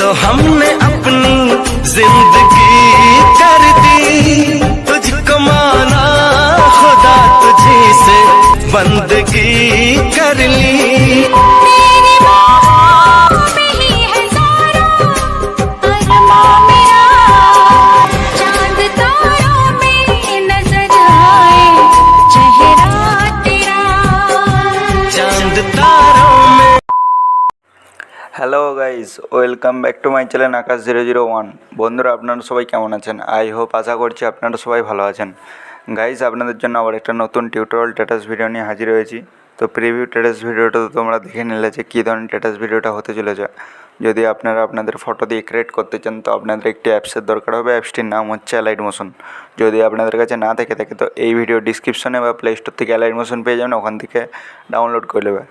तो हमने अपनी जिंदगी कर दी, तुझको माना खुदा तुझी से बंदगी कर ली। तेरे बाहों में ही है सारा अरमां मेरा, चांद तारों में नजर आए चेहरा तेरा, चांद तारों में। Hello guys, welcome back to my channel Akash 001। বন্ধুরা, আপনারা সবাই কেমন আছেন? আই হোপ, আশা করছি আপনারা সবাই ভালো আছেন। গাইস, আপনাদের জন্য আবার একটা নতুন টিউটোরিয়াল স্ট্যাটাস ভিডিও নিয়ে হাজির হয়েছি। তো প্রিভিউ স্ট্যাটাস ভিডিওটা তো তোমরা দেখে নিলে যে কী ধরনের স্ট্যাটাস ভিডিওটা হতে চলেছে। যদি আপনারা আপনাদের ফটো দিয়ে ক্রিয়েট করতে চান তো আপনাদের একটি অ্যাপসের দরকার হবে। অ্যাপসটির নাম হচ্ছে অ্যালাইড মোশন। যদি আপনাদের কাছে না থেকে থাকে তো এই ভিডিও ডিসক্রিপশনে বা প্লে স্টোর থেকে অ্যালাইড মোশন পেয়ে যাবেন, ওখান থেকে ডাউনলোড করে নেবে।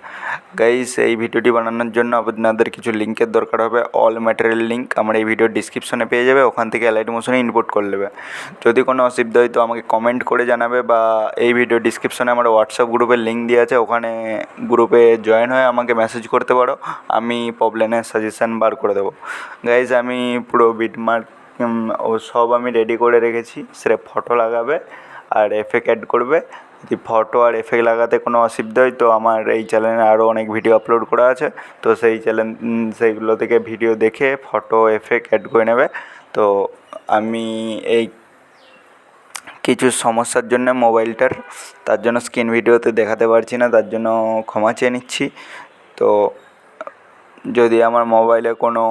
গাইস, এই ভিডিওটি বানানোর জন্য আপনাদের কিছু লিঙ্কের দরকার হবে। অল ম্যাটেরিয়াল লিঙ্ক আমার এই ভিডিওর ডিসক্রিপশনে পেয়ে যাবে, ওখান থেকে অ্যালাইড মোশনে ইনপুট করে নেবে। যদি কোনো অসুবিধা হয় তো আমাকে কমেন্ট করে জানাবে, বা এই ভিডিও ডিসক্রিপশনে আমার হোয়াটসঅ্যাপ গ্রুপের লিঙ্ক দেওয়া আছে, ওখানে গ্রুপে জয়েন হয়ে আমাকে মেসেজ করতে পারো। আমি প্রবলেমের সাজেশান বার করে দেবো। গাইজ, আমি পুরো বিটমার্ক ও সব আমি রেডি করে রেখেছি। সেটা ফটো লাগাবে আর এফেক্ট অ্যাড করবে। যদি ফটো আর এফেক্ট লাগাতে কোনো অসুবিধা হয় তো আমার এই চ্যানেলে আরও অনেক ভিডিও আপলোড করা আছে, তো সেইগুলো থেকে ভিডিও দেখে ফটো এফেক্ট অ্যাড করে নেবে। তো আমি এই কিছু সমস্যার জন্য মোবাইলটার, তার জন্য স্ক্রিন ভিডিওতে দেখাতে পারছি না, তার জন্য ক্ষমা চেয়ে নিচ্ছি। তো যদি আমার মোবাইলে কোনো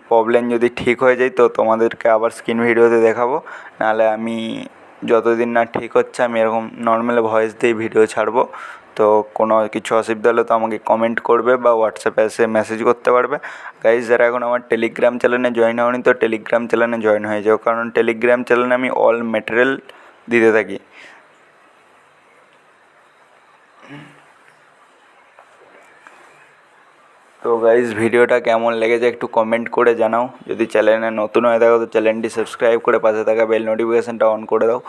প্রবলেম যদি ঠিক হয়ে যায় তো তোমাদেরকে আবার স্ক্রিন ভিডিওতে দেখাবো। নাহলে আমি যতদিন না ঠিক হচ্ছে আমি এরকম নর্মাল ভয়েস দিয়ে ভিডিও ছাড়বো। তো কোনো কিছু অসুবিধা হলে তো আমাকে কমেন্ট করবে বা হোয়াটসঅ্যাপে এসে মেসেজ করতে পারবে। গাইজ, যারা এখন আমার টেলিগ্রাম চ্যানেলে জয়েন হয়নি তো টেলিগ্রাম চ্যানেলে জয়েন হয়ে যাও, কারণ টেলিগ্রাম চ্যানেলে আমি অল ম্যাটেরিয়াল দিতে থাকি। তো গাইজ, ভিডিওটা কেমন লেগেছে একটু কমেন্ট করে জানাও। যদি চ্যানেলে নতুন হয়ে থাকো তো চ্যানেলটি সাবস্ক্রাইব করে পাশে থাকা বেল নোটিফিকেশানটা অন করে দাও,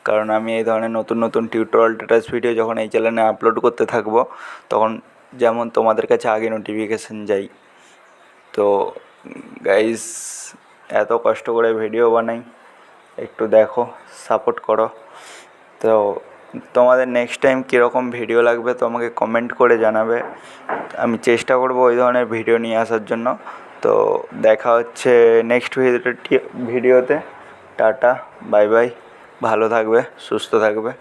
কারণ আমি এই ধরনের নতুন নতুন টিউটোরিয়াল স্ট্যাটাস ভিডিও যখন এই চ্যানেলে আপলোড করতে থাকবো তখন যেমন তোমাদের কাছে আগে নোটিফিকেশান যাই। তো গাইজ, এত কষ্ট করে ভিডিও বানাই, একটু দেখো, সাপোর্ট করো। তো তোমাদের নেক্সট টাইম কীরকম ভিডিও লাগবে তো আমাকে কমেন্ট করে জানাবে, আমি চেষ্টা করব ওই ধরনের ভিডিও নিয়ে আসার জন্য। তো দেখা হচ্ছে নেক্সট ভিডিওতে। টাটা, বাই বাই, ভালো থাকবে, সুস্থ থাকবে।